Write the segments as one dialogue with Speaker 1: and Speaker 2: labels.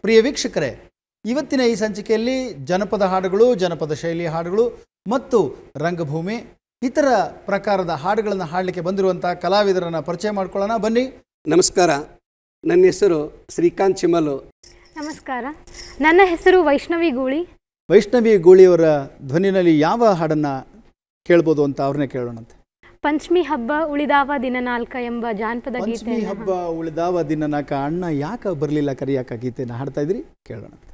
Speaker 1: ಪ್ರಿಯ ವೀಕ್ಷಕರೇ, ಇವತ್ತಿನ ಈ ಸಂಚಿಕೆಯಲ್ಲಿ ಜನಪದ ಹಾಡುಗಳು, ಜನಪದ ಶೈಲಿ ಹಾಡುಗಳು ಮತ್ತು ರಂಗಭೂಮಿ ಇತರ ಪ್ರಕಾರದ ಹಾಡುಗಳನ್ನು ಹಾಡಲಿಕ್ಕೆ ಬಂದಿರುವಂಥ ಕಲಾವಿದರನ್ನು ಪರಿಚಯ ಮಾಡ್ಕೊಳ್ಳೋಣ ಬನ್ನಿ.
Speaker 2: ನಮಸ್ಕಾರ, ನನ್ನ ಹೆಸರು ಶ್ರೀಕಾಂತ್ ಚಿಮಲು.
Speaker 3: ನಮಸ್ಕಾರ, ನನ್ನ ಹೆಸರು ವೈಷ್ಣವಿ ಗೂಳಿ.
Speaker 1: ವೈಷ್ಣವಿ ಗೂಳಿಯವರ ಧ್ವನಿನಲ್ಲಿ ಯಾವ ಹಾಡನ್ನು ಕೇಳ್ಬೋದು ಅಂತ ಅವ್ರನ್ನೇ ಕೇಳೋಣಂತೆ.
Speaker 3: ಪಂಚಮಿ ಹಬ್ಬ ಉಳಿದಾವ ದಿನನಾಲ್ಕ ಎಂಬ ಜಾನಪದ ಗೀತೆ.
Speaker 1: ಪಂಚಮಿ ಹಬ್ಬ ಉಳಿದಾವ ದಿನನಾಲ್ಕ, ಅಣ್ಣ ಯಾಕೆ ಬರಲಿಲ್ಲ ಕರಿಯಾಕ ಗೀತೆನ ಹಾಡ್ತಾ ಇದ್ರಿ, ಕೇಳೋಣಂತೆ.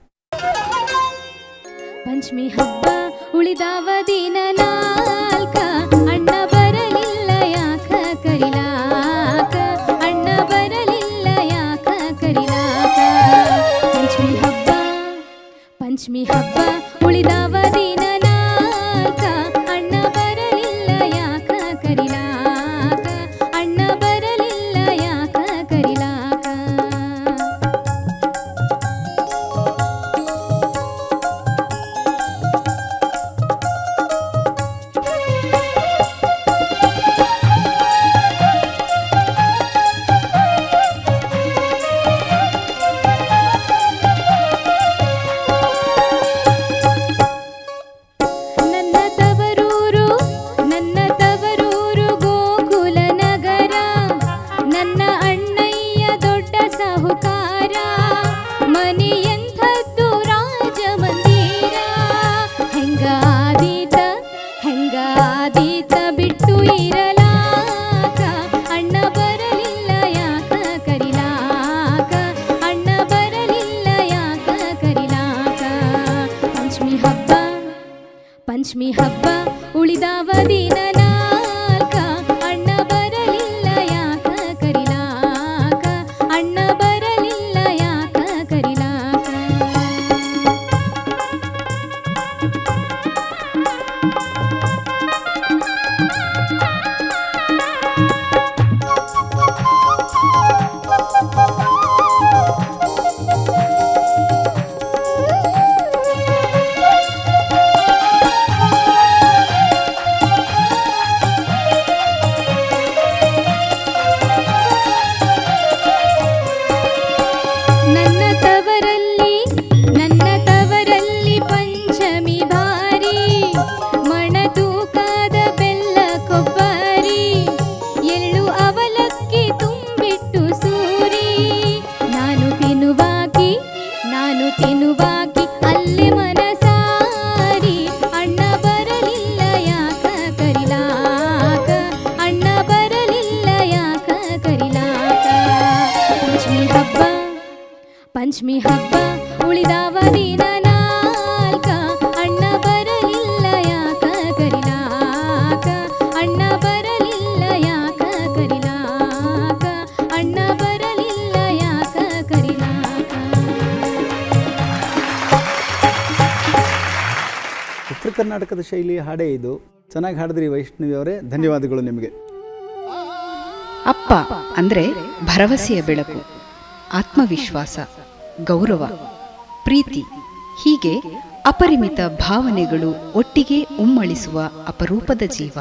Speaker 4: ಪಂಚಮಿ ಹಬ್ಬ ಉಳಿದಾವ ದಿನನಾಲ್ಕ, ಅಣ್ಣ ಬರಲಿಲ್ಲ ಯಾಕ ಕರಿಲಾಕ, ಅಣ್ಣ ಬರಲಿಲ್ಲ ಯಾಕ ಕರಿಲಾಕ. ಪಂಚಮಿ ಹಬ್ಬ ಉಳಿದಾವ ದಿನನಾಲ್ಕ, ಅಣ್ಣ ಬರಲಿಲ್ಲ ಯಾಕ ಕರಿಲಾಕ, ಅಣ್ಣ ಬರಲಿಲ್ಲ ಯಾಕ ಕರಿಲಾಕ. ಪಂಚಮಿ ಹಬ್ಬ ಉಳಿದಾವ ದಿನನಾಲ್ಕ, ಅಣ್ಣ ಬರಲಿಲ್ಲ ಯಾಕ ಕರಿಲಾಕ, ಅಣ್ಣ ಬರಲಿಲ್ಲ ಯಾಕ ಕರಿಲಾಕ. ತಿನ್ನುವಾಕಿ ಅಲ್ಲಿ ಮನಸಾರಿ, ಅಣ್ಣ ಬರಲಿಲ್ಲ ಯಾಕ ಕರಿಲಾಕ, ಅಣ್ಣ ಬರಲಿಲ್ಲ ಯಾಕ ಕರಿಲಾಕ. ಪಂಚಮಿ ಹಬ್ಬ ಉಳಿದಾವ ದಿನನಾಲ್ಕ, ಅಣ್ಣ ಬರಲಿಲ್ಲ ಯಾಕ ಕರಿಲಾಕ, ಅಣ್ಣ ಬರಲಿಲ್ಲ ಯಾಕ ಕರಿಲಾಕ, ಅಣ್ಣ ಬರಲಿಲ್ಲ ಯಾಕ ಕರಿಲಾಕ.
Speaker 1: ಉತ್ತರ ಕರ್ನಾಟಕದ ಶೈಲಿಯ ಹಾಡೇ ಇದು. ಚೆನ್ನಾಗಿ ಹಾಡಿದ್ರಿ ವೈಷ್ಣವಿ ಅವರೇ, ಧನ್ಯವಾದಗಳು ನಿಮಗೆ.
Speaker 5: ಅಪ್ಪ ಅಂದರೆ ಭರವಸೆಯ ಬೆಳಕು, ಆತ್ಮವಿಶ್ವಾಸ, ಗೌರವ, ಪ್ರೀತಿ, ಹೀಗೆ ಅಪರಿಮಿತ ಭಾವನೆಗಳು ಒಟ್ಟಿಗೆ ಉಮ್ಮಳಿಸುವ ಅಪರೂಪದ ಜೀವ.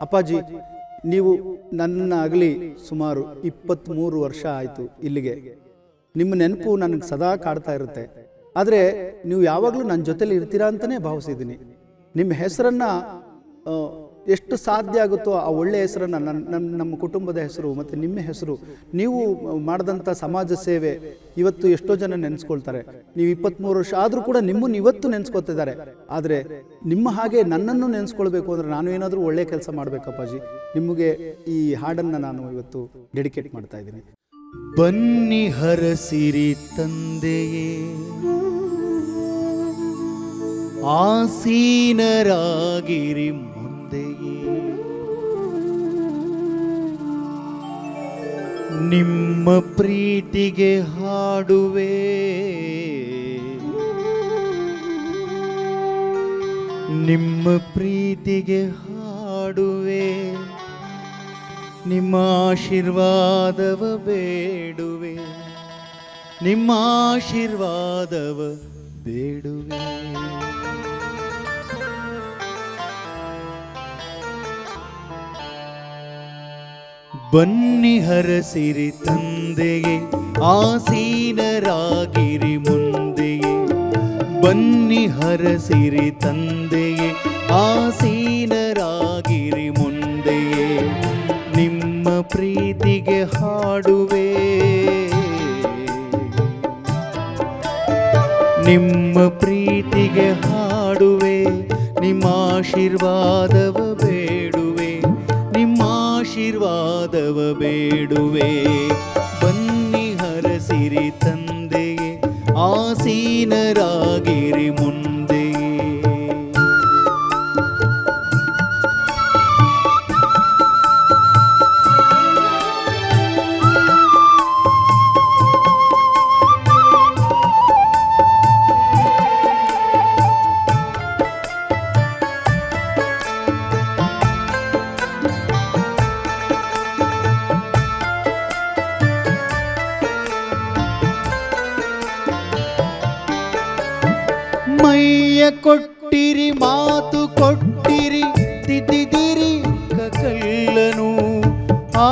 Speaker 1: ಅಪ್ಪಾಜಿ, ನೀವು ನನ್ನಾಗಲಿ ಸುಮಾರು 23 ವರ್ಷ ಆಯಿತು ಇಲ್ಲಿಗೆ. ನಿಮ್ಮ ನೆನಪು ನನಗೆ ಸದಾ ಕಾಡ್ತಾ ಇರುತ್ತೆ. ಆದರೆ ನೀವು ಯಾವಾಗಲೂ ನನ್ನ ಜೊತೆಲಿ ಇರ್ತೀರಾ ಅಂತಲೇ ಭಾವಿಸಿದ್ದೀನಿ. ನಿಮ್ಮ ಹೆಸರನ್ನು ಎಷ್ಟು ಸಾಧ್ಯ ಆಗುತ್ತೋ ಆ ಒಳ್ಳೆಯ ಹೆಸರನ್ನು, ನಮ್ಮ ಕುಟುಂಬದ ಹೆಸರು ಮತ್ತು ನಿಮ್ಮ ಹೆಸರು, ನೀವು ಮಾಡಿದಂಥ ಸಮಾಜ ಸೇವೆ ಇವತ್ತು ಎಷ್ಟೋ ಜನ ನೆನೆಸ್ಕೊಳ್ತಾರೆ. ನೀವು 23 ವರ್ಷ ಆದರೂ ಕೂಡ ನಿಮ್ಮನ್ನು ಇವತ್ತು ನೆನೆಸ್ಕೊತಿದ್ದಾರೆ. ಆದರೆ ನಿಮ್ಮ ಹಾಗೆ ನನ್ನನ್ನು ನೆನೆಸ್ಕೊಳ್ಬೇಕು ಅಂದರೆ ನಾನು ಏನಾದರೂ ಒಳ್ಳೆಯ ಕೆಲಸ ಮಾಡಬೇಕಪ್ಪಾಜಿ. ನಿಮಗೆ ಈ ಹಾಡನ್ನು ನಾನು ಇವತ್ತು ಡೆಡಿಕೇಟ್ ಮಾಡ್ತಾ ಇದ್ದೀನಿ.
Speaker 6: ಬನ್ನಿ ಹರಸಿರಿ ತಂದೆಯೇ, ಆಸೀನರಾಗಿರಿ ಮುಂದೆಯೇ, ನಿಮ್ಮ ಪ್ರೀತಿಗೆ ಹಾಡುವೆ, ನಿಮ್ಮ ಪ್ರೀತಿಗೆ ಹಾಡುವೆ, ನಿಮ್ಮ ಆಶೀರ್ವಾದವ ಬೇಡುವೆ, ನಿಮ್ಮ ಆಶೀರ್ವಾದವ ಬೇಡುವೆ. ಬನ್ನಿ ಹರಸಿರಿ ತಂದೆಗೆ ಆಸೀನರಾಗಿರಿ ಮುಂದೆಯೇ ಬನ್ನಿ ಹರಸಿರಿ ತಂದೆಯೇ ಆಸೀನರಾಗಿರಿ ಮುಂದೆಯೇ ನಿಮ್ಮ ಪ್ರೀತಿಗೆ ಹಾಡುವೆ ನಿಮ್ಮ ಪ್ರೀತಿಗೆ ಹಾಡುವೆ ನಿಮ್ಮ ಆಶೀರ್ವಾದವ ಬೇಡುವೆ ನಿಮ್ಮ ಆಶೀರ್ವಾದವ ಬೇಡುವೆ ಬನ್ನಿ ಹರಸಿರಿ ತಂದೆಯೇ ಆಸೀನರಾಗಿರಿ ಮುಂದೆಯೇ ಮೈಯ ಕೊಟ್ಟಿರಿ ಮಾತು ಕೊಟ್ಟಿರಿ ತಿದ್ದಿದಿರಿ ಕಲ್ಲನು ಆ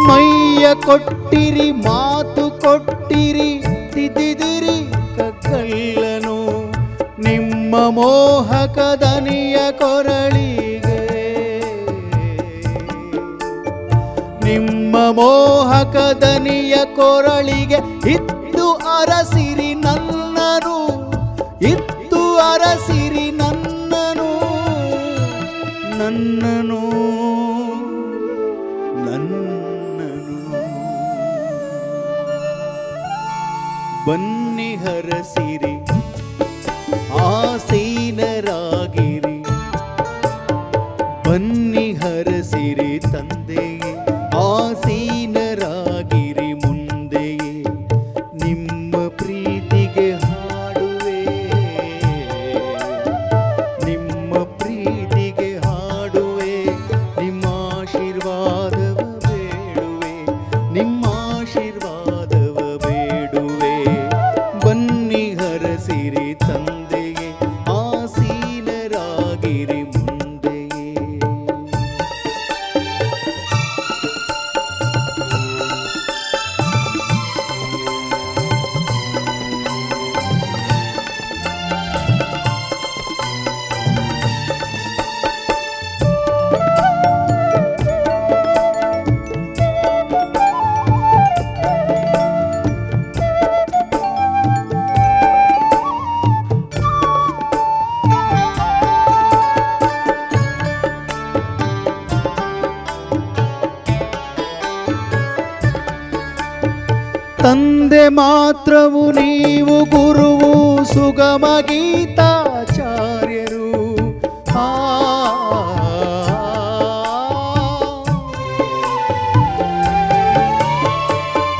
Speaker 6: ಮೈಯ ಕೊಟ್ಟಿರಿ ಮಾತು ಕೊಟ್ಟಿರಿ ತಿದ್ದಿದಿರಿ ಕಲ್ಲನು ನಿಮ್ಮ ಮೋಹಕ ದನಿಯ ಕೊರಳಿಗೆ ನಿಮ್ಮ ಮೋಹಕ ದನಿಯ ಕೊರಳಿಗೆ ಇತ್ತು ಅರಸಿರಿ ನನ್ನನು ಇತ್ತು ಅರಸಿರಿ ನನ್ನನು ನನ್ನನು ನನ್ನನು ಬನ್ನಿ ಹರಸಿರಿ ಆಸೀನರಾಗಿರಿ ಬನ್ನಿ ಹರಸಿರಿ ತಂದೆಯೇ ಆಸೀನರಾಗಿರಿ ಮುಂದೆಯೇ ನಿಮ್ಮ ಪ್ರೀತಿಗೆ ಹಾಡುವೆ ನಿಮ್ಮ ಪ್ರೀತಿಗೆ ಹಾಡುವೆ ನಿಮ್ಮ ಆಶೀರ್ವಾದವ ಬೇಡುವೆ ನಿಮ್ಮ ಆಶೀರ್ವಾದವ ಬೇಡುವೆ ಬನ್ನಿ ಹರಸಿರಿ ತಂದೆಯೇ ಆಸೀನರಾಗಿರಿ ಮುಂದೆಯೇ ತಂದೆ ಮಾತ್ರವು ನೀವು ಗುರುವು ಸುಗಮ ಗೀತಾಚಾರ್ಯರು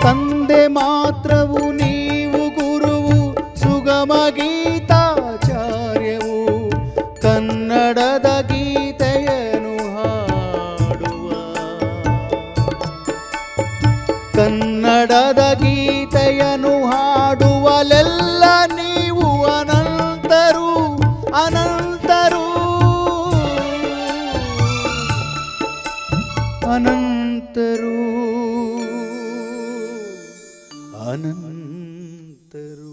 Speaker 6: ತಂದೆ ಮಾತ್ರವು ನೀವು ಗುರುವು ಸುಗಮ ಗೀತಾಚಾರ್ಯವು ಕನ್ನಡದ ಗೀತೆಯನ್ನು ಹಾಡುವ ಕನ್ನಡದ ಗೀತೆಯನ್ನು ಹಾಡುವಲೆಲ್ಲ ನೀವು ಅನಂತರು ಅನಂತರು ಅನಂತರು ಅನಂತರು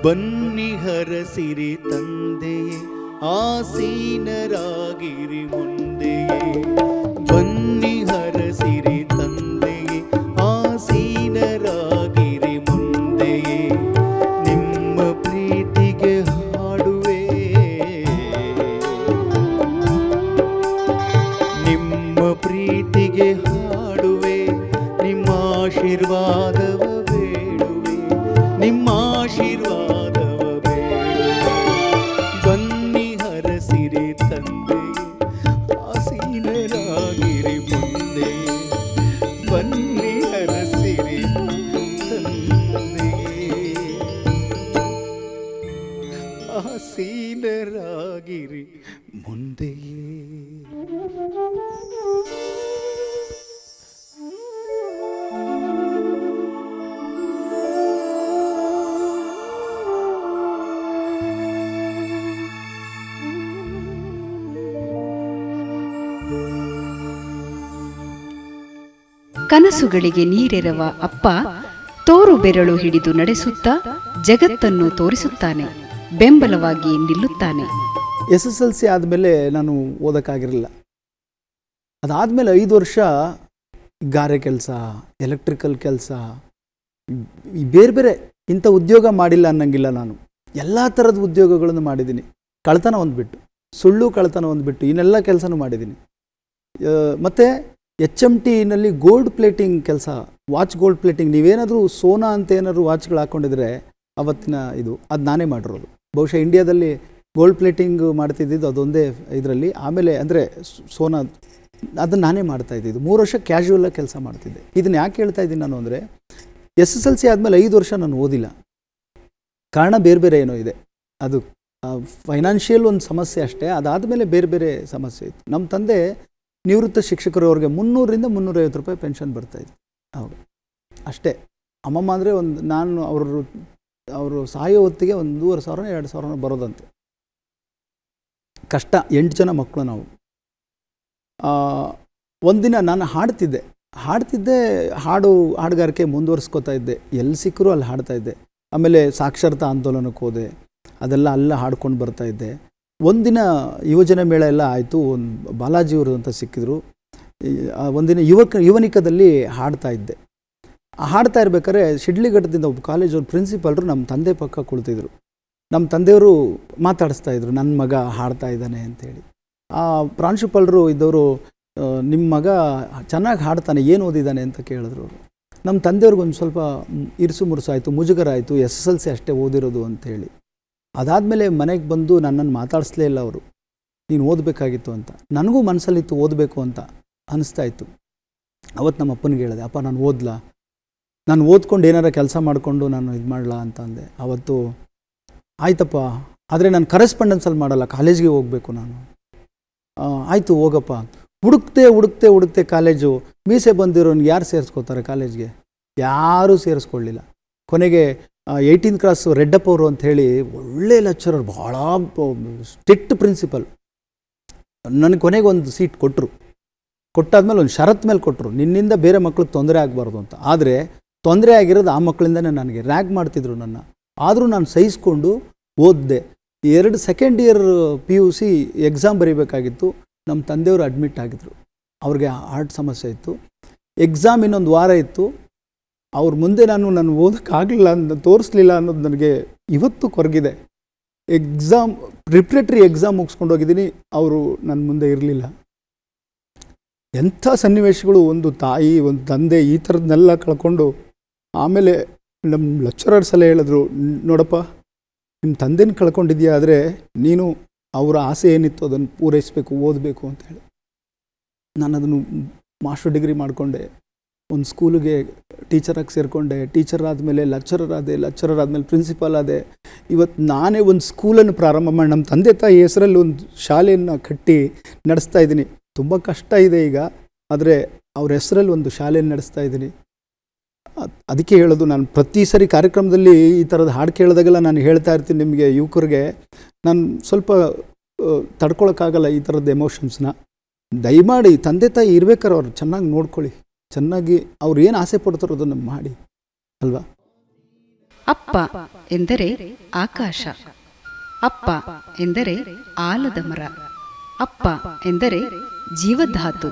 Speaker 6: ಬನ್ನಿ ಹರಸಿರಿ ತಂದೆಯೇ ಆಸೀನರಾಗಿರಿ ಮುಂದೆಯೇ ಬನ್ನಿ ಹರಸಿರಿ ತಂದೆಯೇ ಆಸೀನರಾಗಿರಿ ಮುಂದೆಯೇ ನಿಮ್ಮ ಪ್ರೀತಿಗೆ ಹಾಡುವೆ ನಿಮ್ಮ ಪ್ರೀತಿಗೆ ಹಾಡುವೆ ನಿಮ್ಮ ಆಶೀರ್ವಾದವ ಬೇಡುವೆ ನಿಮ್ಮ ಆಶೀರ್ವಾದವ ಬೇಡುವೆ ಬನ್ನಿ ಹರಸಿರಿ ತಂದೆಯೇ ಆಸೀನರಾಗಿರಿ ಮುಂದೆ ಬನ್ನಿ ಹರಸಿರಿ ತಂದೆಯೇ ಆಸೀನರಾಗಿರಿ ಮುಂದೆಯೇ
Speaker 5: ಕನಸುಗಳಿಗೆ ನೀರೆರವ ಅಪ್ಪ ತೋರು ಬೆರಳು ಹಿಡಿದು ನಡೆಸುತ್ತಾ ಜಗತ್ತನ್ನು ತೋರಿಸುತ್ತಾನೆ, ಬೆಂಬಲವಾಗಿ ನಿಲ್ಲುತ್ತಾನೆ.
Speaker 1: SSLC ಆದಮೇಲೆ ನಾನು ಓದೋಕ್ಕಾಗಿರಲಿಲ್ಲ. ಅದಾದಮೇಲೆ 5 ವರ್ಷ ಗಾರೆ ಕೆಲಸ, ಎಲೆಕ್ಟ್ರಿಕಲ್ ಕೆಲಸ, ಬೇರೆ ಬೇರೆ ಇಂಥ ಉದ್ಯೋಗ ಮಾಡಿಲ್ಲ ಅನ್ನಂಗಿಲ್ಲ. ನಾನು ಎಲ್ಲ ಥರದ ಉದ್ಯೋಗಗಳನ್ನು ಮಾಡಿದ್ದೀನಿ. ಕಳ್ತನ ಒಂದ್ಬಿಟ್ಟು, ಸುಳ್ಳು ಕಳ್ತನ ಒಂದ್ಬಿಟ್ಟು ಇನ್ನೆಲ್ಲ ಕೆಲಸನೂ ಮಾಡಿದ್ದೀನಿ. ಮತ್ತು HMTನಲ್ಲಿ ಗೋಲ್ಡ್ ಪ್ಲೇಟಿಂಗ್ ಕೆಲಸ, ವಾಚ್ ಗೋಲ್ಡ್ ಪ್ಲೇಟಿಂಗ್. ನೀವೇನಾದರೂ ಸೋನಾ ಅಂತ ಏನಾದರೂ ವಾಚ್ಗಳು ಹಾಕ್ಕೊಂಡಿದ್ರೆ ಅವತ್ತಿನ ಅದು ನಾನೇ ಮಾಡಿರೋದು. ಬಹುಶಃ ಇಂಡಿಯಾದಲ್ಲಿ ಗೋಲ್ಡ್ ಪ್ಲೇಟಿಂಗ್ ಮಾಡ್ತಿದ್ದಿದ್ದು ಅದೊಂದೇ ಇದರಲ್ಲಿ. ಆಮೇಲೆ ಅಂದರೆ ಸೋನಾ ಅದನ್ನು ನಾನೇ ಮಾಡ್ತಾಯಿದ್ದಿದ್ದು. 3 ವರ್ಷ ಕ್ಯಾಶುವಲಾಗಿ ಕೆಲಸ ಮಾಡ್ತಿದ್ದೆ. ಇದನ್ನು ಯಾಕೆ ಹೇಳ್ತಾ ಇದ್ದೀನಿ ನಾನು ಅಂದರೆ, SSLC ಆದಮೇಲೆ 5 ವರ್ಷ ನಾನು ಓದಿಲ್ಲ. ಕಾರಣ ಬೇರೆ ಬೇರೆ ಏನೋ ಇದೆ. ಅದು ಫೈನಾನ್ಷಿಯಲ್ ಒಂದು ಸಮಸ್ಯೆ ಅಷ್ಟೇ. ಅದಾದಮೇಲೆ ಬೇರೆ ಬೇರೆ ಸಮಸ್ಯೆ ಇತ್ತು. ನಮ್ಮ ತಂದೆ ನಿವೃತ್ತ ಶಿಕ್ಷಕರು, ಅವ್ರಿಗೆ 300ರಿಂದ 350 ರೂಪಾಯಿ ಪೆನ್ಷನ್ ಬರ್ತಾಯಿತ್ತು ಹೌದು ಅಷ್ಟೇ. ಅಮ್ಮಮ್ಮ ಅಂದರೆ ನಾನು ಅವರು ಸಾಯೋ ಹೊತ್ತಿಗೆ 1,500 2,000 ಬರೋದಂತೆ. ಕಷ್ಟ. 8 ಜನ ಮಕ್ಕಳು ನಾವು. ಒಂದಿನ ನಾನು ಹಾಡ್ತಿದ್ದೆ. ಹಾಡುಗಾರಿಕೆ ಮುಂದುವರಿಸ್ಕೋತಾ ಇದ್ದೆ. ಎಲ್ಲಿ ಸಿಕ್ಕರೂ ಅಲ್ಲಿ ಹಾಡ್ತಾಯಿದ್ದೆ. ಆಮೇಲೆ ಸಾಕ್ಷರತಾ ಆಂದೋಲನಕ್ಕೆ ಹೋದೆ. ಅದೆಲ್ಲ ಅಲ್ಲ ಹಾಡ್ಕೊಂಡು ಬರ್ತಾಯಿದ್ದೆ. ಒಂದಿನ ಯುವಜನ ಮೇಳ ಎಲ್ಲ ಆಯಿತು. ಒಂದು ಬಾಲಾಜಿಯವರು ಅಂತ ಸಿಕ್ಕಿದ್ರು. ಒಂದಿನ ಯುವನಿಕದಲ್ಲಿ ಹಾಡ್ತಾ ಇದ್ದೆ. ಹಾಡ್ತಾ ಇರ್ಬೇಕಾದ್ರೆ ಶಿಡ್ಲಿಘಟ್ಟದಿಂದ ಒಬ್ಬ ಕಾಲೇಜವ್ರ ಪ್ರಿನ್ಸಿಪಾಲ್ರು ನಮ್ಮ ತಂದೆ ಪಕ್ಕ ಕುಳಿತಿದ್ರು. ನಮ್ಮ ತಂದೆಯವರು ಮಾತಾಡಿಸ್ತಾಯಿದ್ರು, ನನ್ನ ಮಗ ಹಾಡ್ತಾ ಇದ್ದಾನೆ ಅಂತೇಳಿ. ಆ ಪ್ರಾಂಶುಪಾಲರು ಇದ್ದವರು, ನಿಮ್ಮ ಮಗ ಚೆನ್ನಾಗಿ ಹಾಡ್ತಾನೆ, ಏನು ಓದಿದ್ದಾನೆ ಅಂತ ಕೇಳಿದ್ರು ಅವರು. ನಮ್ಮ ತಂದೆಯವ್ರಿಗೊಂದು ಸ್ವಲ್ಪ ಇರಿಸು ಮುರುಸು ಆಯಿತು, ಮುಜುಗರ ಆಯಿತು, SSLC ಅಷ್ಟೇ ಓದಿರೋದು ಅಂಥೇಳಿ. ಅದಾದಮೇಲೆ ಮನೆಗೆ ಬಂದು ನನ್ನನ್ನು ಮಾತಾಡಿಸ್ಲೇ ಇಲ್ಲ ಅವರು. ನೀನು ಓದಬೇಕಾಗಿತ್ತು ಅಂತ. ನನಗೂ ಮನಸ್ಸಲ್ಲಿತ್ತು ಓದಬೇಕು ಅಂತ ಅನಿಸ್ತಾ ಇತ್ತು. ಅವತ್ತು ನಮ್ಮ ಅಪ್ಪನಿಗೆ ಹೇಳಿದೆ, ಅಪ್ಪ ನಾನು ಓದಲಾ, ನಾನು ಓದ್ಕೊಂಡು ಏನಾರ ಕೆಲಸ ಮಾಡಿಕೊಂಡು ನಾನು ಇದು ಮಾಡಲಾ ಅಂತ ಅಂದೆ. ಅವತ್ತು ಆಯ್ತಪ್ಪ, ಆದರೆ ನಾನು ಕರೆಸ್ಪಾಂಡೆನ್ಸಲ್ಲಿ ಮಾಡಲ್ಲ, ಕಾಲೇಜ್ಗೆ ಹೋಗಬೇಕು ನಾನು. ಆಯಿತು ಹೋಗಪ್ಪ. ಹುಡುಕ್ತೆ ಕಾಲೇಜು. ಮೀಸೆ ಬಂದಿರೋನ್ಗೆ ಯಾರು ಸೇರಿಸ್ಕೋತಾರೆ ಕಾಲೇಜ್ಗೆ? ಯಾರೂ ಸೇರಿಸ್ಕೊಳ್ಳಿಲ್ಲ. ಕೊನೆಗೆ 18th ಕ್ರಾಸ್ ರೆಡ್ಡಪ್ಪ ಅವರು ಅಂಥೇಳಿ ಒಳ್ಳೆ ಲೆಕ್ಚರರ್, ಭಾಳ ಸ್ಟ್ರಿಕ್ಟ್ ಪ್ರಿನ್ಸಿಪಲ್. ನನಗೆ ಕೊನೆಗೆ ಒಂದು ಸೀಟ್ ಕೊಟ್ಟಾದ್ಮೇಲೆ ಒಂದು ಷರತ್ತು ಮೇಲೆ ಕೊಟ್ಟರು, ನಿನ್ನಿಂದ ಬೇರೆ ಮಕ್ಳಿಗೆ ತೊಂದರೆ ಆಗಬಾರ್ದು ಅಂತ. ಆದರೆ ತೊಂದರೆ ಆಗಿರೋದು ಆ ಮಕ್ಕಳಿಂದನೇ. ನನಗೆ ರ್ಯಾಗ್ ಮಾಡ್ತಿದ್ರು ನನ್ನ. ಆದರೂ ನಾನು ಸಹಿಸ್ಕೊಂಡು ಓದಿದೆ. 2nd year PUC exam ಬರೀಬೇಕಾಗಿತ್ತು. ನಮ್ಮ ತಂದೆಯವರು ಅಡ್ಮಿಟ್ ಆಗಿದ್ರು. ಅವ್ರಿಗೆ ಹಾರ್ಟ್ ಸಮಸ್ಯೆ ಇತ್ತು. ಎಕ್ಸಾಮ್ ಇನ್ನೊಂದು ವಾರ ಇತ್ತು. ಅವ್ರ ಮುಂದೆ ನಾನು ಓದೋಕ್ಕಾಗಲಿಲ್ಲ, ತೋರಿಸ್ಲಿಲ್ಲ ಅನ್ನೋದು ನನಗೆ ಇವತ್ತು ಕೊರಗಿದೆ. ಪ್ರಿಪ್ರೇಟರಿ ಎಕ್ಸಾಮ್ ಮುಗಿಸ್ಕೊಂಡು ಹೋಗಿದ್ದೀನಿ, ಅವರು ನನ್ನ ಮುಂದೆ ಇರಲಿಲ್ಲ. ಎಂಥ ಸನ್ನಿವೇಶಗಳು! ಒಂದು ತಾಯಿ, ಒಂದು ತಂದೆ, ಈ ಥರದನ್ನೆಲ್ಲ ಕಳ್ಕೊಂಡು ಆಮೇಲೆ ನಮ್ಮ ಲೆಕ್ಚರರ್ಸ್ ಎಲ್ಲ ಹೇಳಿದ್ರು, ನೋಡಪ್ಪ ನಿಮ್ಮ ತಂದೆನ ಕಳ್ಕೊಂಡಿದ್ಯಾ, ಆದರೆ ನೀನು ಅವರ ಆಸೆ ಏನಿತ್ತು ಅದನ್ನು ಪೂರೈಸಬೇಕು, ಓದಬೇಕು ಅಂತೇಳಿ. ನಾನು ಅದನ್ನು ಮಾಸ್ಟರ್ ಡಿಗ್ರಿ ಮಾಡಿಕೊಂಡೆ. ಒಂದು ಸ್ಕೂಲಿಗೆ ಟೀಚರಾಗಿ ಸೇರಿಕೊಂಡೆ. ಟೀಚರ್ ಆದಮೇಲೆ ಲೆಕ್ಚರರ್ ಆದಮೇಲೆ ಪ್ರಿನ್ಸಿಪಾಲ್ ಆದೆ. ಇವತ್ತು ನಾನೇ ಒಂದು ಸ್ಕೂಲನ್ನು ಪ್ರಾರಂಭ ಮಾಡಿ ನಮ್ಮ ತಂದೆ ತಾಯಿ ಹೆಸರಲ್ಲಿ ಒಂದು ಶಾಲೆಯನ್ನು ಕಟ್ಟಿ ನಡೆಸ್ತಾ ಇದ್ದೀನಿ. ತುಂಬ ಕಷ್ಟ ಇದೆ ಈಗ, ಆದರೆ ಅವ್ರ ಹೆಸರಲ್ಲಿ ಒಂದು ಶಾಲೆಯನ್ನು ನಡೆಸ್ತಾ ಇದ್ದೀನಿ. ಅದಕ್ಕೆ ಹೇಳೋದು, ನಾನು ಪ್ರತಿ ಸರಿ ಕಾರ್ಯಕ್ರಮದಲ್ಲಿ ಈ ಥರದ ಹಾಡು ಕೇಳಿದಾಗೆಲ್ಲ ನಾನು ಹೇಳ್ತಾ ಇರ್ತೀನಿ ನಿಮಗೆ, ಯುವಕರಿಗೆ. ನಾನು ಸ್ವಲ್ಪ ತಡ್ಕೊಳಕ್ಕಾಗಲ್ಲ ಈ ಥರದ ಎಮೋಷನ್ಸ್ನ. ದಯಮಾಡಿ ತಂದೆ ತಾಯಿ ಇರ್ಬೇಕಾದ್ರೆ ಅವ್ರು ಚೆನ್ನಾಗಿ ನೋಡ್ಕೊಳ್ಳಿ, ಚೆನ್ನಾಗಿ ಅವ್ರು ಏನು ಆಸೆ ಪಡ್ತಾರೋ ಅದನ್ನು ಮಾಡಿ ಅಲ್ವಾ.
Speaker 5: ಅಪ್ಪ ಎಂದರೆ ಆಕಾಶ, ಅಪ್ಪ ಎಂದರೆ ಆಲದ ಮರ, ಅಪ್ಪ ಎಂದರೆ ಜೀವಧಾತು.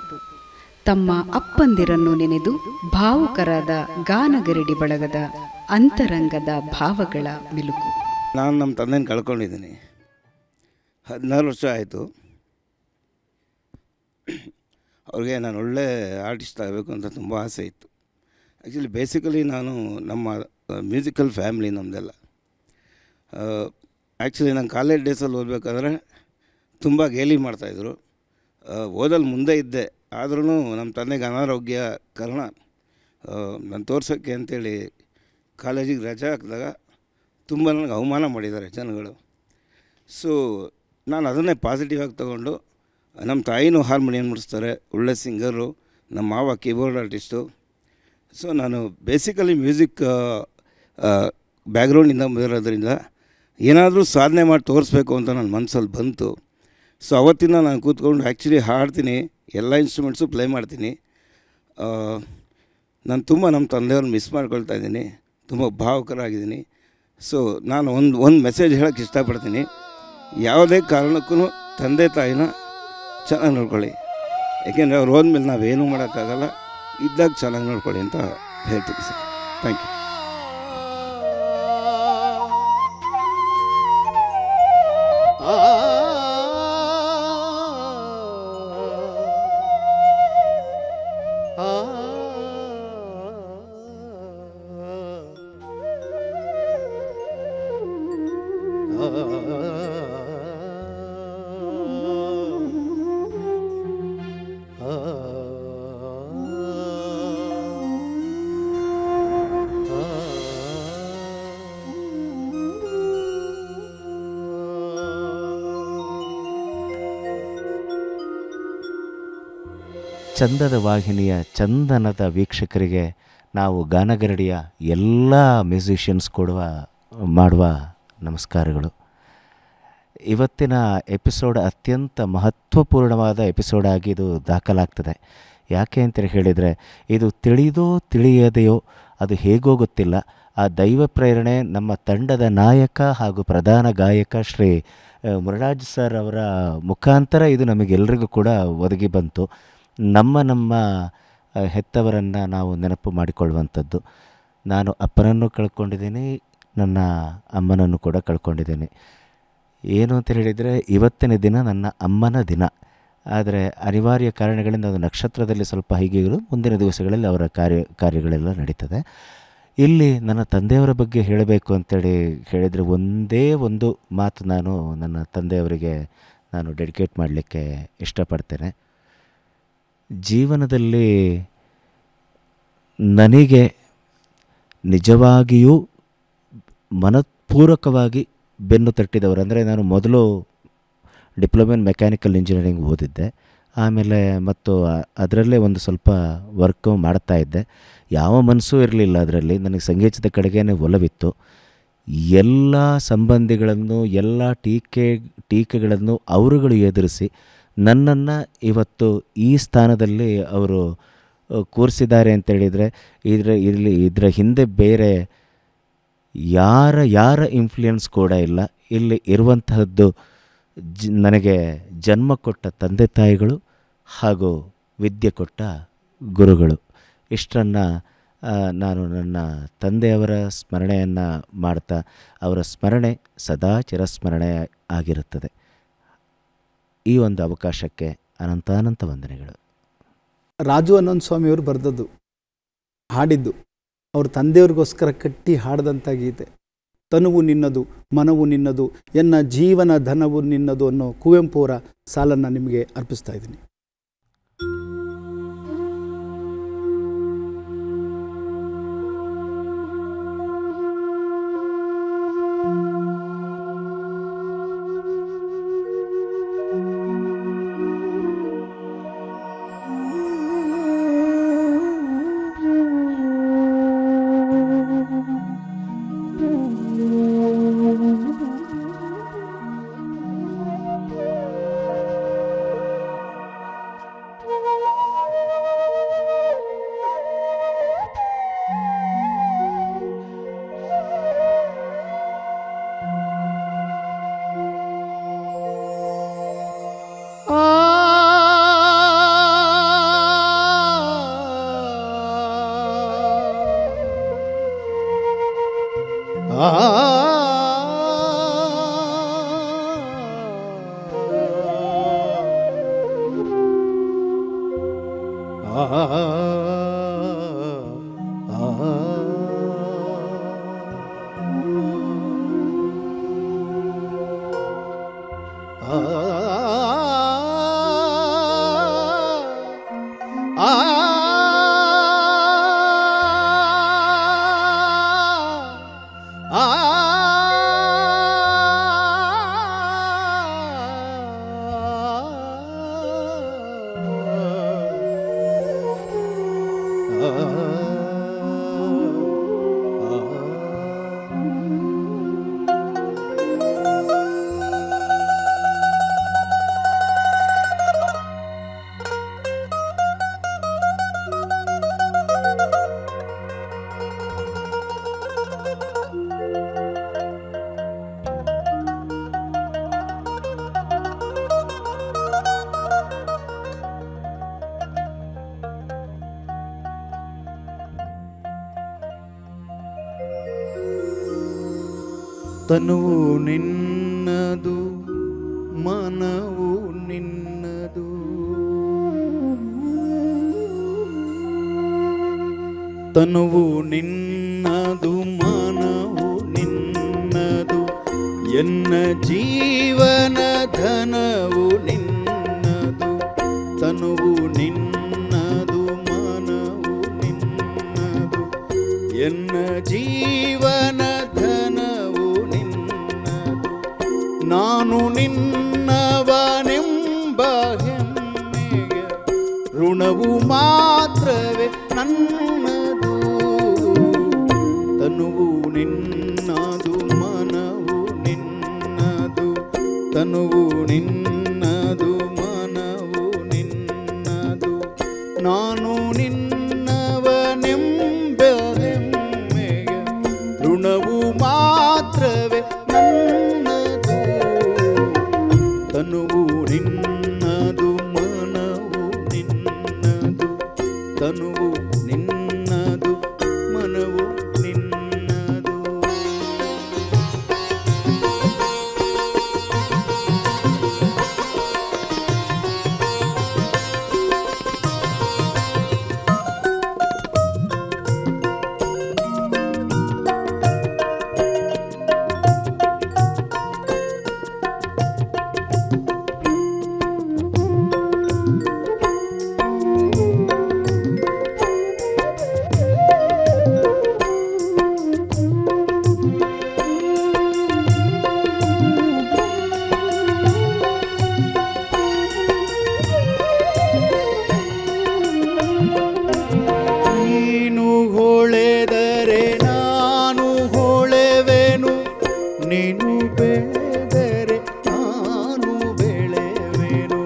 Speaker 5: ತಮ್ಮ ಅಪ್ಪಂದಿರನ್ನು ನೆನೆದು ಭಾವುಕರಾದ ಗಾನಗರಡಿ ಬಳಗದ ಅಂತರಂಗದ ಭಾವಗಳ ಮಿಲುಕು.
Speaker 7: ನಾನು ನಮ್ಮ ತಂದೆನ ಕಳ್ಕೊಂಡಿದ್ದೀನಿ. 14 ವರ್ಷ ಆಯಿತು. ಅವ್ರಿಗೆ ನಾನು ಒಳ್ಳೆ ಆರ್ಟಿಸ್ಟ್ ಆಗಬೇಕು ಅಂತ ತುಂಬ ಆಸೆ ಇತ್ತು. ಆ್ಯಕ್ಚುಲಿ ಬೇಸಿಕಲಿ ನಾನು ನಮ್ಮ ಮ್ಯೂಸಿಕಲ್ ಫ್ಯಾಮ್ಲಿ ನಮ್ಮದೆಲ್ಲ. ಆ್ಯಕ್ಚುಲಿ ನಾನು ಕಾಲೇಜ್ ಡೇಸಲ್ಲಿ ಓದಬೇಕಾದ್ರೆ ತುಂಬ ಗೇಲಿ ಮಾಡ್ತಾಯಿದ್ರು. ಓದಲ್ಲಿ ಮುಂದೆ ಇದ್ದೆ, ಆದ್ರೂ ನಮ್ಮ ತಂದೆಗೆ ಅನಾರೋಗ್ಯ ಕಾರಣ ನಾನು ತೋರ್ಸೋಕ್ಕೆ ಅಂಥೇಳಿ ಕಾಲೇಜಿಗೆ ರಜೆ ಹಾಕಿದಾಗ ತುಂಬ ನನಗೆ ಅವಮಾನ ಮಾಡಿದ್ದಾರೆ ಜನಗಳು. ಸೊ ನಾನು ಅದನ್ನೇ ಪಾಸಿಟಿವ್ ಆಗಿ ತೊಗೊಂಡು, ನಮ್ಮ ತಾಯಿನೂ ಹಾರ್ಮೋನಿಯಂ ನುಡಿಸ್ತಾರೆ, ಒಳ್ಳೆ ಸಿಂಗರು, ನಮ್ಮ ಮಾವ ಕೀಬೋರ್ಡ್ ಆರ್ಟಿಸ್ಟು. ಸೊ ನಾನು ಬೇಸಿಕಲಿ ಮ್ಯೂಸಿಕ್ ಬ್ಯಾಕ್ಗ್ರೌಂಡಿಂದ ಬಂದಿರೋದ್ರಿಂದ ಏನಾದರೂ ಸಾಧನೆ ಮಾಡಿ ತೋರಿಸ್ಬೇಕು ಅಂತ ನನ್ನ ಮನಸ್ಸಲ್ಲಿ ಬಂತು. ಸೊ ಅವತ್ತಿನ ನಾನು ಕೂತ್ಕೊಂಡು ಆ್ಯಕ್ಚುಲಿ ಹಾಡ್ತೀನಿ, ಎಲ್ಲ ಇನ್ಸ್ಟ್ರೂಮೆಂಟ್ಸು ಪ್ಲೇ ಮಾಡ್ತೀನಿ. ನಾನು ತುಂಬ ನಮ್ಮ ತಂದೆಯವ್ರನ್ನ ಮಿಸ್ ಮಾಡ್ಕೊಳ್ತಾ ಇದ್ದೀನಿ, ತುಂಬ ಭಾವುಕರಾಗಿದ್ದೀನಿ. ಸೊ ನಾನು ಒಂದು ಮೆಸೇಜ್ ಹೇಳೋಕ್ಕೆ ಇಷ್ಟಪಡ್ತೀನಿ. ಯಾವುದೇ ಕಾರಣಕ್ಕೂ ತಂದೆ ತಾಯಿನ ಚೆನ್ನಾಗಿ ನೋಡ್ಕೊಳ್ಳಿ. ಏಕೆಂದರೆ ಅವ್ರು ಹೋದ್ಮೇಲೆ ನಾವೇನೂ ಮಾಡೋಕ್ಕಾಗಲ್ಲ. ಇದ್ದಾಗ ಚೆನ್ನಾಗಿ ನೋಡ್ಕೊಳ್ಳಿ ಅಂತ ಹೇಳ್ತೀನಿ ಸರ್. Thank you.
Speaker 8: ಚಂದದ ವಾಹಿನಿಯ ಚಂದನದ ವೀಕ್ಷಕರಿಗೆ ನಾವು ಗಾನಗರಡಿಯ ಎಲ್ಲ ಮ್ಯೂಸಿಷಿಯನ್ಸ್ ಮಾಡುವ ನಮಸ್ಕಾರಗಳು. ಇವತ್ತಿನ ಎಪಿಸೋಡ್ ಅತ್ಯಂತ ಮಹತ್ವಪೂರ್ಣವಾದ ಎಪಿಸೋಡ್ ಆಗಿ ಇದು ದಾಖಲಾಗ್ತದೆ. ಯಾಕೆ ಅಂತ ಹೇಳಿದರೆ, ಇದು ತಿಳಿದೋ ತಿಳಿಯದೆಯೋ ಅದು ಹೇಗೋ ಗೊತ್ತಿಲ್ಲ, ಆ ದೈವ ಪ್ರೇರಣೆ ನಮ್ಮ ತಂಡದ ನಾಯಕ ಹಾಗೂ ಪ್ರಧಾನ ಗಾಯಕ ಶ್ರೀ ಮುರಳರಾಜ್ ಸರ್ ಅವರ ಮುಖಾಂತರ ಇದು ನಮಗೆಲ್ಲರಿಗೂ ಕೂಡ ಒದಗಿ ಬಂತು. ನಮ್ಮ ಹೆತ್ತವರನ್ನು ನಾವು ನೆನಪು ಮಾಡಿಕೊಳ್ಳುವಂಥದ್ದು. ನಾನು ಅಪ್ಪನನ್ನು ಕಳ್ಕೊಂಡಿದ್ದೀನಿ, ನನ್ನ ಅಮ್ಮನನ್ನು ಕೂಡ ಕಳ್ಕೊಂಡಿದ್ದೀನಿ. ಏನು ಅಂತ ಹೇಳಿದರೆ, ಇವತ್ತಿನ ದಿನ ನನ್ನ ಅಮ್ಮನ ದಿನ. ಆದರೆ ಅನಿವಾರ್ಯ ಕಾರಣಗಳಿಂದ ಅದು ನಕ್ಷತ್ರದಲ್ಲಿ ಸ್ವಲ್ಪ ಹೀಗೆಗಳು, ಮುಂದಿನ ದಿವಸಗಳಲ್ಲಿ ಅವರ ಕಾರ್ಯಗಳೆಲ್ಲ ನಡೀತದೆ. ಇಲ್ಲಿ ನನ್ನ ತಂದೆಯವರ ಬಗ್ಗೆ ಹೇಳಬೇಕು ಅಂತೇಳಿ ಹೇಳಿದರೆ, ಒಂದೇ ಒಂದು ಮಾತು ನಾನು ನನ್ನ ತಂದೆಯವರಿಗೆ ಡೆಡಿಕೇಟ್ ಮಾಡಲಿಕ್ಕೆ ಇಷ್ಟಪಡ್ತೇನೆ. ಜೀವನದಲ್ಲಿ ನನಗೆ ನಿಜವಾಗಿಯೂ ಮನಪೂರ್ವಕವಾಗಿ ಬೆನ್ನು ತಟ್ಟಿದವರು ಅಂದರೆ, ನಾನು ಮೊದಲು ಡಿಪ್ಲೊಮಾ ಇನ್ ಮೆಕ್ಯಾನಿಕಲ್ ಇಂಜಿನಿಯರಿಂಗ್ ಓದಿದ್ದೆ. ಆಮೇಲೆ ಮತ್ತು ಅದರಲ್ಲೇ ಒಂದು ಸ್ವಲ್ಪ ವರ್ಕ್ ಮಾಡ್ತಾ ಇದ್ದೆ. ಯಾವ ಮನಸ್ಸೂ ಇರಲಿಲ್ಲ ಅದರಲ್ಲಿ. ನನಗೆ ಸಂಗೀತದ ಕಡೆಗೇ ಒಲವಿತ್ತು. ಎಲ್ಲ ಸಂಬಂಧಿಗಳನ್ನು, ಎಲ್ಲ ಟೀಕೆಗಳನ್ನು ಅವರುಗಳು ಎದುರಿಸಿ ನನ್ನನ್ನು ಇವತ್ತು ಈ ಸ್ಥಾನದಲ್ಲಿ ಅವರು ಕೂರಿಸಿದ್ದಾರೆ ಅಂತೇಳಿದರೆ, ಇದರ ಹಿಂದೆ ಬೇರೆ ಯಾರ ಇನ್ಫ್ಲುಯೆನ್ಸ್ ಕೂಡ ಇಲ್ಲ. ಇಲ್ಲಿ ಇರುವಂತಹದ್ದು ನನಗೆ ಜನ್ಮ ಕೊಟ್ಟ ತಂದೆ ತಾಯಿಗಳು ಹಾಗೂ ವಿದ್ಯೆ ಕೊಟ್ಟ ಗುರುಗಳು. ಇಷ್ಟನ್ನು ನಾನು ನನ್ನ ತಂದೆಯವರ ಸ್ಮರಣೆಯನ್ನು ಮಾಡ್ತಾ, ಅವರ ಸ್ಮರಣೆ ಸದಾ ಚಿರಸ್ಮರಣೆ ಆಗಿರುತ್ತದೆ. ಈ ಒಂದು ಅವಕಾಶಕ್ಕೆ ಅನಂತಾನಂತ ವಂದನೆಗಳು.
Speaker 1: ರಾಜು ಅನಂತ ಸ್ವಾಮಿಯವರು ಬರೆದದ್ದು, ಹಾಡಿದ್ದು, ಅವ್ರ ತಂದೆಯವ್ರಿಗೋಸ್ಕರ ಕಟ್ಟಿ ಹಾಡಿದಂಥ ಗೀತೆ. ತನುವು ನಿನ್ನದು, ಮನವು ನಿನ್ನದು, ಎನ್ನ ಜೀವನ ಧನವು ನಿನ್ನದು ಅನ್ನೋ ಕುವೆಂಪು ಅವರ ಸಾಲನ್ನು ನಿಮಗೆ ಅರ್ಪಿಸ್ತಾ ಇದ್ದೀನಿ.
Speaker 6: ತನುವು ನಿನ್ನದು ಮನವು ನಿನ್ನದು. ತನುವು ನಿನ್ನದು ಮನವು ನಿನ್ನದು, ಎನ್ನ ಜೀವನ ಧನವು ನಿನ್ನದು. ತನುವು ನಿನ್ನದು ಮನವು ನಿನ್ನದು, ಎನ್ನ ಜೀವನ ಧನವು ನಿನ್ನದು. ನಾನು ನಿನ್ನವನೆಂಬ ಹೆಮ್ಮೆಯ ಋಣವು ಮಾತ್ರವೇ ನನ್ನದು. ತನುವು ನಿನ್ನದು ಮನವು ನಿನ್ನದು, ತನುವು ನಿನ್ನದು ಮನವು ನಿನ್ನದು. ನಾನು ನಿನ್ನವನೆಂಬ ಹೆಮ್ಮೆಯ ಋಣವು ಮಾತ್ರವೇ ನನ್ನದು. ತನುವು ನಿನ್ನದು ಮನವು ನಿನ್ನದು, ತನುವು ನಿನ್ನದು ಮನವು ನಿನ್ನದು. ನೀನು ಹೊಳೆದರೆ ನಾನು ಹೊಳೆವೆನು, ನೀನು ಬೆಳೆದರೆ ನಾನು ಬೆಳೆವೆನು.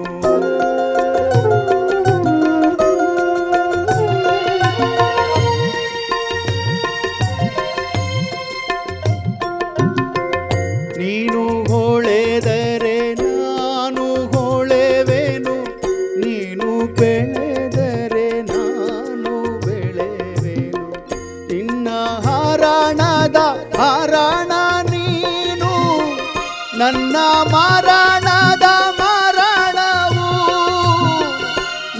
Speaker 6: ನೀನು ಹೊಳೆದರೆ ನಾನು ಹೊಳೆವೆನು, ನೀನು ಬೆಳೆದರೆ ನಾನು ಬೆಳೆವೆನು. ನಿನ್ನ ಹರಣದ ಹರಣ ನೀನು, ನನ್ನ ಮರಣದ ಮರಣವು,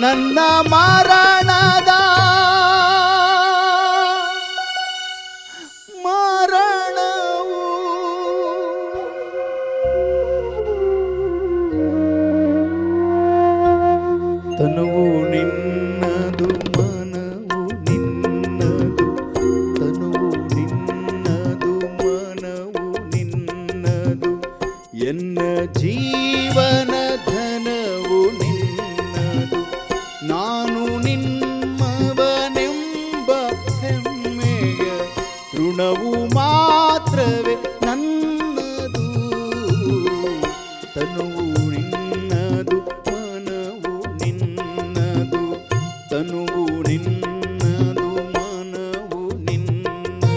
Speaker 6: ನನ್ನ ಮರಣದ ಮರಣವು. ತನುವು ನಿನ್ನದು ಮನವು ನಿನ್ನದು, ತನುವು ನಿನ್ನದು ಮನವು ನಿನ್ನದು. ಎನ್ನ ಜೀವನ ಧನವು ನಿನ್ನದು. ನಾನು ನಿಮ್ಮವನೆಂಬ ಹೆಮ್ಮೆಯ ಋಣವು ಮಾತ್ರವೇ ನನ್ನದು. ತನುವು ನಿನ್ನದು ಮನವು ನಿನ್ನದು, ತನುವು ನಿನ್ನದು ಮನವು ನಿನ್ನದು.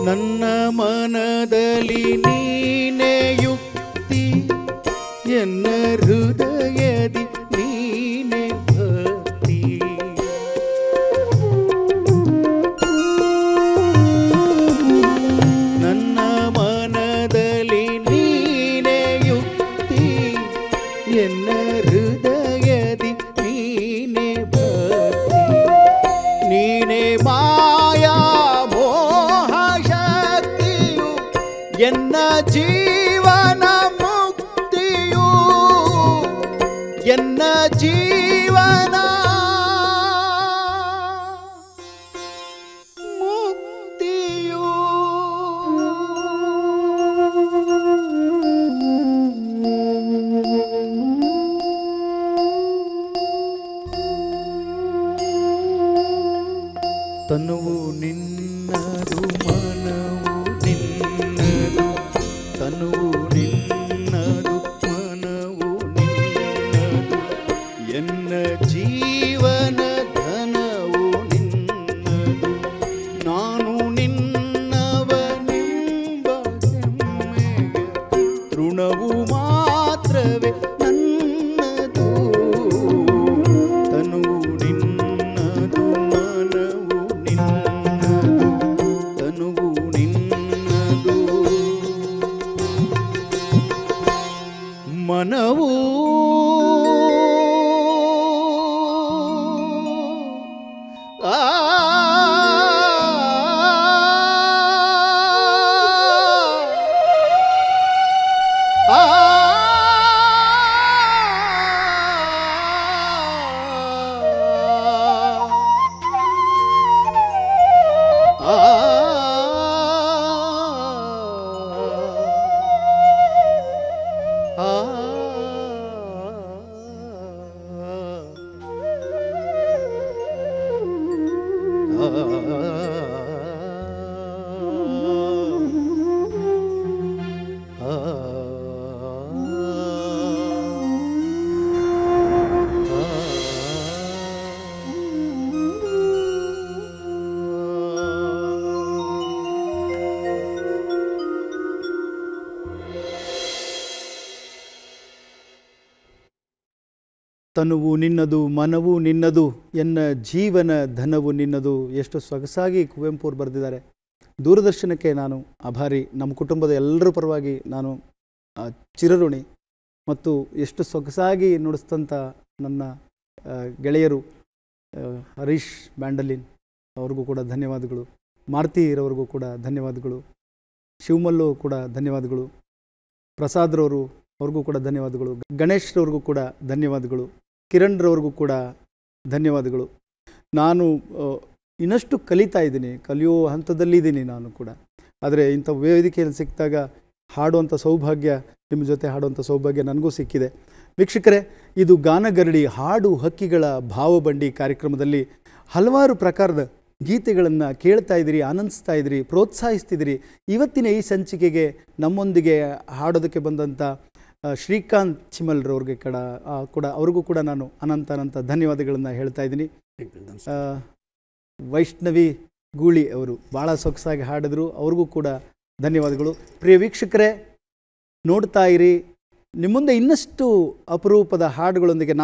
Speaker 6: ನನ್ನ ಮನದಲ್ಲಿ ನೀನೇ ಯುಕ್ತಿ, ಎನ್ನ ಹೃದಯದಿ ನೀನೇ ಭಕ್ತಿ. ನನ್ನ ಮನದಲ್ಲಿ ನೀನೇ ಯುಕ್ತಿ, ಎನ್ನ ಹೃದಯದಿ ನೀನೇ ಭಕ್ತಿ. ನೀನೇ ಮಾಯಾ ಮೋಹ ಶಕ್ತಿಯು, ಎನ್ನ ಜೀವನ ಮುಕ್ತಿಯು, ಎನ್ನ ಜೀವನ ತನುವು ನಿನ್ನದು ಮನವು ನಿನ್ನದು ತನುವು ನಿನ್ನದು ಮನವು ನಿನ್ನದು ಎನ್ನ ಜೀವನ ಧನವು ನಿನ್ನದು ನಾನು ನಿನ್ನವನೆಂಬ ಹೆಮ್ಮೆಯ ತೃಣವು ಮಾತ್ರವೇ ನನ್ನದು ತನುವು ನಿನ್ನದು ಮನವು ನಿನ್ನದು ತನುವು ನಿನ್ನದು ಮನವು ಆ ತನುವು ನಿನ್ನದು ಮನವು ನಿನ್ನದು ಎನ್ನ ಜೀವನ ಧನವು ನಿನ್ನದು. ಎಷ್ಟು ಸೊಗಸಾಗಿ ಕುವೆಂಪು ಅವರು ಬರೆದಿದ್ದಾರೆ. ದೂರದರ್ಶನಕ್ಕೆ ನಾನು ಆಭಾರಿ, ನಮ್ಮ ಕುಟುಂಬದ ಎಲ್ಲರ ಪರವಾಗಿ ನಾನು ಚಿರಋಣಿ. ಮತ್ತು ಎಷ್ಟು ಸೊಗಸಾಗಿ ನುಡಿಸ್ತಂಥ ನನ್ನ ಗೆಳೆಯರು ಹರೀಶ್ ಬ್ಯಾಂಡಲಿನ್ ಅವ್ರಿಗೂ ಕೂಡ ಧನ್ಯವಾದಗಳು, ಮಾರುತಿರವ್ರಿಗೂ ಕೂಡ ಧನ್ಯವಾದಗಳು, ಶಿವಮಲ್ಲು ಕೂಡ ಧನ್ಯವಾದಗಳು, ಪ್ರಸಾದ್ರವರು ಅವ್ರಿಗೂ ಕೂಡ ಧನ್ಯವಾದಗಳು, ಗಣೇಶ್ರವ್ರಿಗೂ ಕೂಡ ಧನ್ಯವಾದಗಳು, ಕಿರಣ್ರವ್ರಿಗೂ ಕೂಡ ಧನ್ಯವಾದಗಳು. ನಾನು ಇನ್ನಷ್ಟು ಕಲಿತಾ ಇದ್ದೀನಿ, ಕಲಿಯೋ ಹಂತದಲ್ಲಿದ್ದೀನಿ ನಾನು ಕೂಡ. ಆದರೆ ಇಂಥ ವೇದಿಕೆಯಲ್ಲಿ ಸಿಕ್ಕಿದಾಗ ಹಾಡುವಂಥ ಸೌಭಾಗ್ಯ, ನಿಮ್ಮ ಜೊತೆ ಹಾಡುವಂಥ ಸೌಭಾಗ್ಯ ನನಗೂ ಸಿಕ್ಕಿದೆ. ವೀಕ್ಷಕರೇ, ಇದು ಗಾನಗರಡಿ ಹಾಡು ಹಕ್ಕಿಗಳ ಭಾವಬಂಡಿ ಕಾರ್ಯಕ್ರಮದಲ್ಲಿ ಹಲವಾರು ಪ್ರಕಾರದ ಗೀತೆಗಳನ್ನು ಕೇಳ್ತಾ ಇದ್ದೀರಿ, ಆನಂದಿಸ್ತಾ ಇದ್ದೀರಿ, ಪ್ರೋತ್ಸಾಹಿಸ್ತಿದ್ದೀರಿ. ಇವತ್ತಿನ ಈ ಸಂಚಿಕೆಗೆ ನಮ್ಮೊಂದಿಗೆ ಹಾಡೋದಕ್ಕೆ ಬಂದಂಥ ಶ್ರೀಕಾಂತ್ ಚಿಮಲ್ರವ್ರಿಗೆ ಕೂಡ ಅವ್ರಿಗೂ ಕೂಡ ನಾನು ಅನಂತ ಧನ್ಯವಾದಗಳನ್ನು ಹೇಳ್ತಾ ಇದ್ದೀನಿ. ವೈಷ್ಣವಿ ಗೂಳಿ ಅವರು ಭಾಳ ಸೊಗಸಾಗಿ ಹಾಡಿದ್ರು, ಅವ್ರಿಗೂ ಕೂಡ ಧನ್ಯವಾದಗಳು. ಪ್ರಿಯ ವೀಕ್ಷಕರೇ, ನೋಡ್ತಾ ಇರಿ, ನಿಮ್ಮ ಮುಂದೆ ಇನ್ನಷ್ಟು ಅಪರೂಪದ ಹಾಡುಗಳೊಂದಿಗೆ